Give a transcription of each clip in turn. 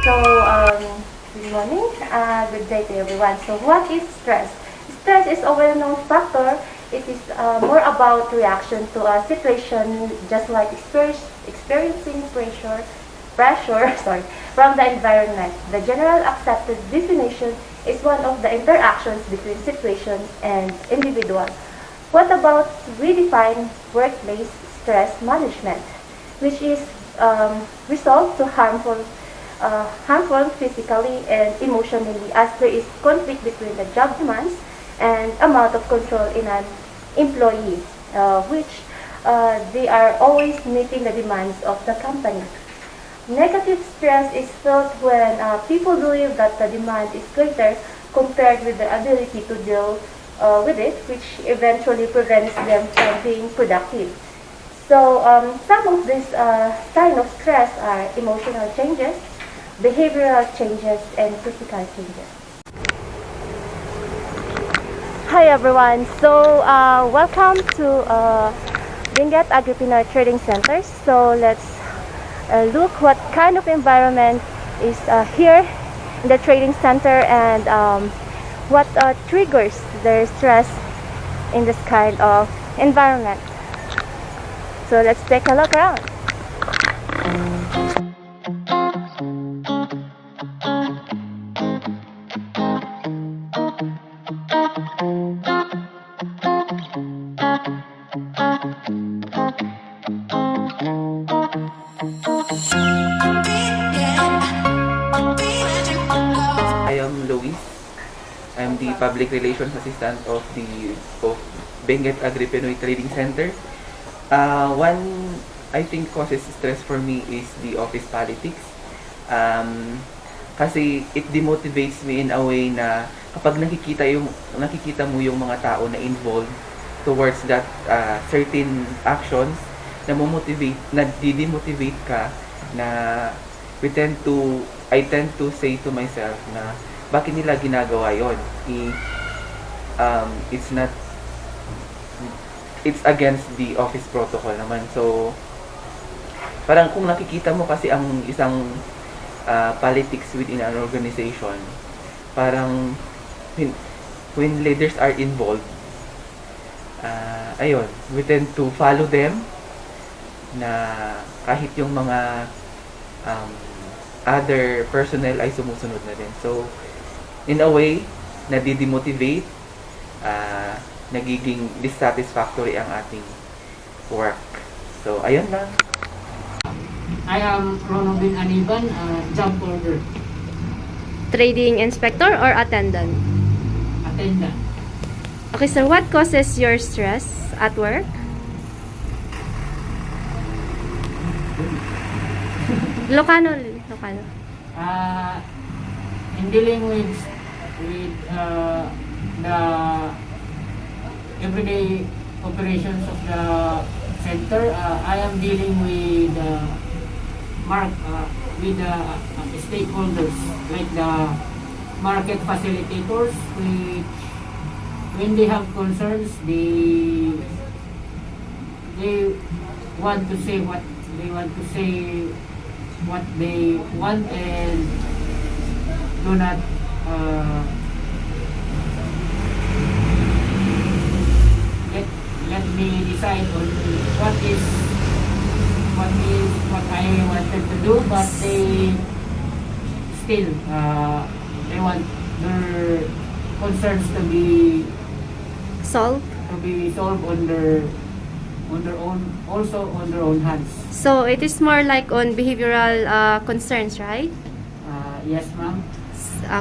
So, good morning, good day to everyone. So, what is stress? Stress is a well-known factor. It is more about reaction to a situation, just like experiencing pressure, sorry, from the environment. The general accepted definition is one of the interactions between situations and individual. What about we define workplace stress management, which is result to harmful physically and emotionally as there is conflict between the job demands and amount of control in an employee, which they are always meeting the demands of the company. Negative stress is felt when people believe that the demand is greater compared with the ability to deal with it, which eventually prevents them from being productive. So some of these signs of stress are emotional changes, behavioral changes, and physical changes. Hi everyone. So welcome to Benguet Agripino Trading Center. So let's look what kind of environment is here in the trading center and what triggers their stress in this kind of environment. So let's take a look around. I am Luis. I am the Public Relations Assistant of Benguet Agripino Trading Center. One, I think, causes stress for me is the office politics. Kasi it demotivates me in a way na kapag nakikita mo yung mga tao na involved towards that certain actions na demotivate ka na I tend to say to myself na bakit nila ginagawa yon? It's against the office protocol naman. So, parang kung nakikita mo kasi ang isang politics within an organization, parang when leaders are involved, ayun, we tend to follow them na kahit yung mga other personnel ay sumusunod na din. So, in a way, nadidemotivate, nagiging dissatisfactory ang ating work. So, ayun lang. I am Ronaldin Aniban, job order, Trading inspector or attendant? attendant. Okay, sir, what causes your stress at work? Ilocano. In dealing with the everyday operations of the center, I am dealing with stakeholders like the market facilitators, which when they have concerns, they want to say what they want and do not let me decide on what I wanted to do, but they still they want their concerns to be Solve? solved on their own hands. So, it is more like on behavioral concerns, right? Yes, ma'am.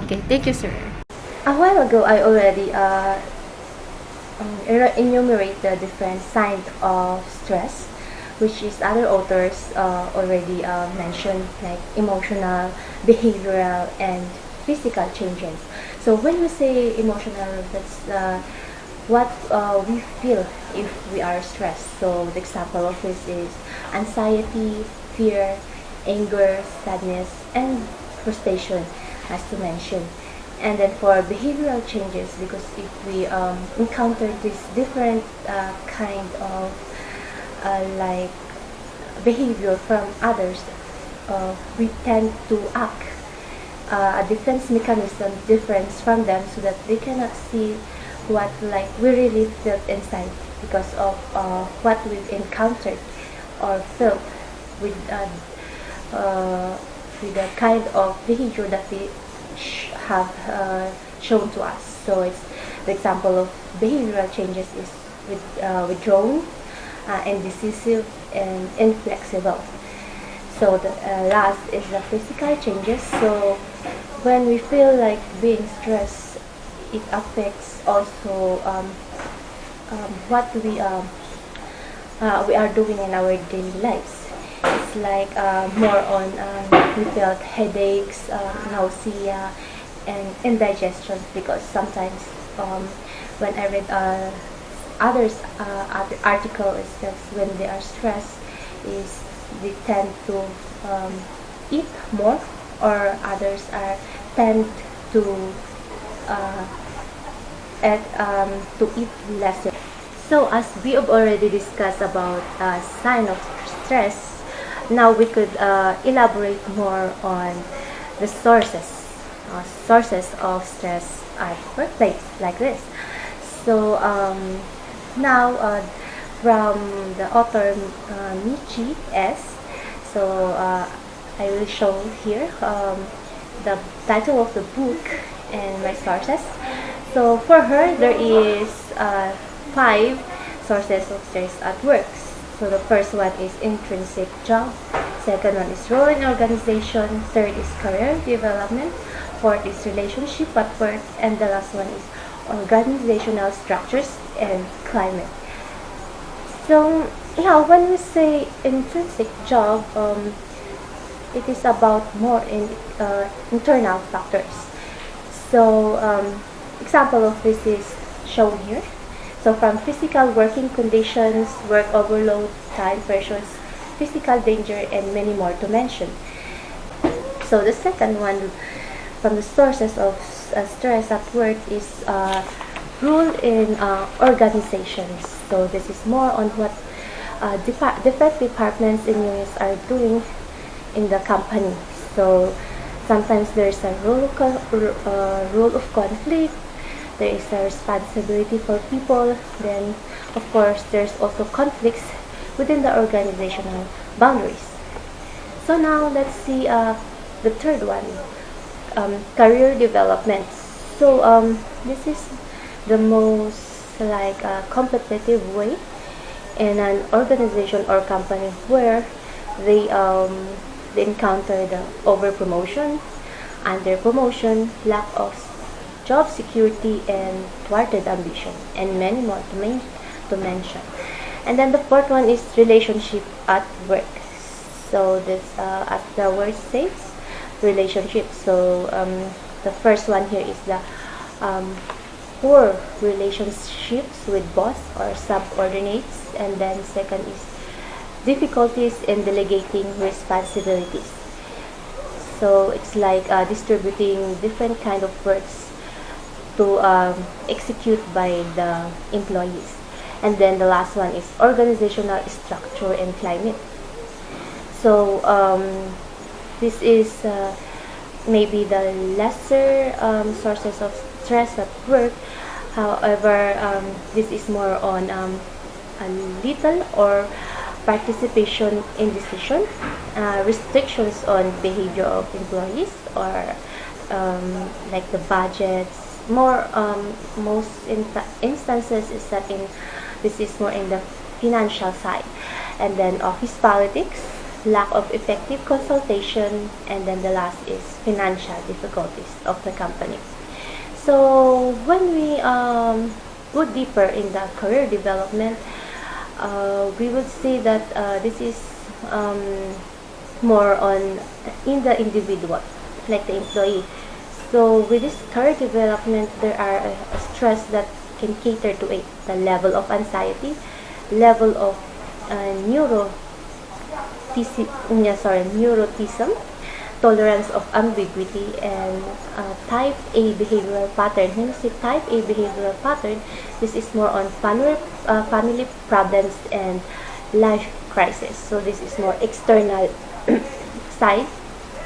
Okay, thank you, sir. A while ago, I already enumerate the different signs of stress, which is other authors already mentioned, like emotional, behavioral, and physical changes. So when we say emotional, that's what we feel if we are stressed. So the example of this is anxiety, fear, anger, sadness, and frustration, as to mention. And then for behavioral changes, because if we encounter this different kind of behavior from others, we tend to act a defense mechanism difference from them, so that they cannot see what like we really felt inside because of what we've encountered or felt with the kind of behavior that they have shown to us. So it's the example of behavioral changes is withdrawn, indecisive, and inflexible. So the last is the physical changes. So when we feel like being stressed, it affects also what we are doing in our daily lives. It's like more on we felt headaches, nausea, and indigestion, because sometimes when I read others article is that when they are stressed is they tend to eat more, or others are tend to to eat lesser. So as we have already discussed about sign of stress, now we could elaborate more on the sources of stress at workplace like this. So now from the author Michi S. So I will show here the title of the book and my sources. So for her, there is 5 sources of stress at work. So the first one is intrinsic job, second one is role in organization, third is career development, fourth is relationship at work, and the last one is organizational structures and climate. So yeah, when we say intrinsic job, it is about more internal factors. So example of this is shown here. So from physical working conditions, work overload, time pressures, physical danger, and many more to mention. So the second one from the sources of stress at work is rule in organizations. So this is more on what different departments and units are doing in the company. So sometimes there's a rule of conflict, there is a responsibility for people, then of course there's also conflicts within the organizational boundaries. So now let's see the third one, career development. So this is the most like competitive way in an organization or company where they encounter the over promotion, under promotion, lack of job security, and thwarted ambition, and many more to mention. And then the fourth one is relationship at work. So this, as the word says, relationship. So the first one here is the poor relationships with boss or subordinates, and then second is difficulties in delegating responsibilities. So it's like distributing different kind of works to execute by the employees. And then the last one is organizational structure and climate. So this is maybe the lesser sources of stress at work. However, this is more on a little or participation in decision, restrictions on behavior of employees, or like the budgets. More most instances is that this is more in the financial side, and then office politics, lack of effective consultation, and then the last is financial difficulties of the company. So when we go deeper in the career development, we would say that this is more on in the individual, like the employee. So with this career development, there are stress that can cater to it: the level of anxiety, level of neuroticism, tolerance of ambiguity, and type A behavioral pattern. When you say type A behavioral pattern, this is more on family problems and life crisis. So this is more external side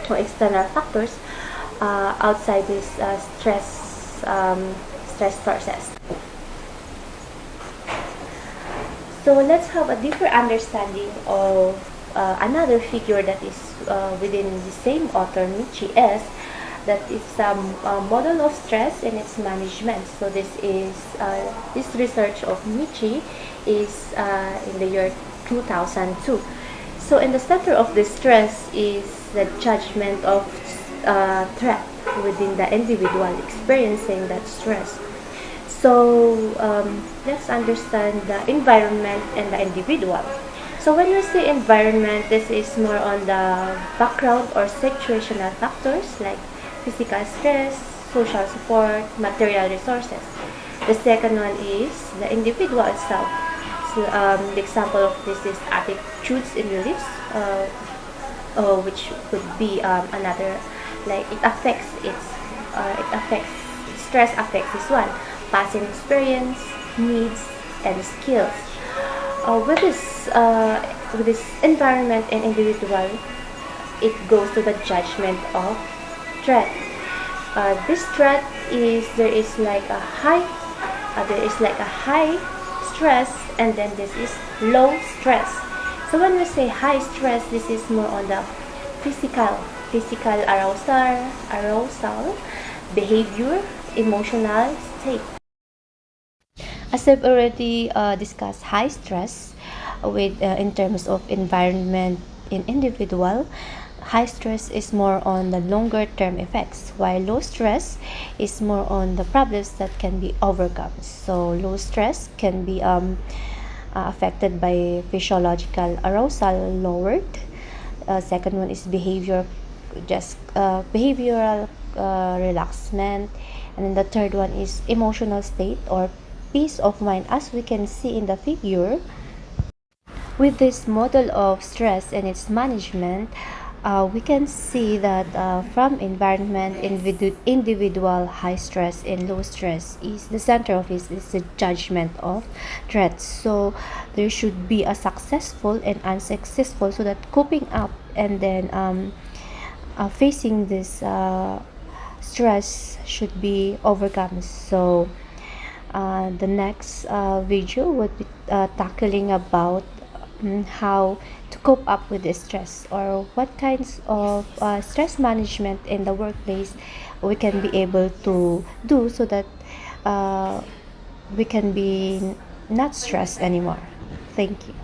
or external factors. outside this stress sources. So let's have a deeper understanding of another figure that is within the same author, Michi S. That is some model of stress and its management. So this research of Michi is in the year 2002. So in the center of the stress is the judgment of threat within the individual experiencing that stress. So let's understand the environment and the individual. So when we say environment, this is more on the background or situational factors like physical stress, social support, material resources. The second one is the individual itself. So the example of this is attitudes and beliefs, which could be another, like it affects stress affects this one, passing experience, needs, and skills. With this environment and individual, it goes to the judgment of threat. This threat is there is like a high stress, and then this is low stress. So when we say high stress, this is more on the physical arousal, behavior, emotional state. As I've already discussed, high stress with in terms of environment in individual, high stress is more on the longer term effects, while low stress is more on the problems that can be overcome. So low stress can be affected by physiological arousal lowered. Second one is behavioral relaxment, and then the third one is emotional state or peace of mind. As we can see in the figure, with this model of stress and its management, we can see that from environment, individual high stress and low stress is the center of it is the judgment of threats. So there should be a successful and unsuccessful, so that coping up and then facing this stress should be overcome. So the next video would be tackling about how to cope up with the stress, or what kinds of stress management in the workplace we can be able to do, so that we can be not stressed anymore. Thank you.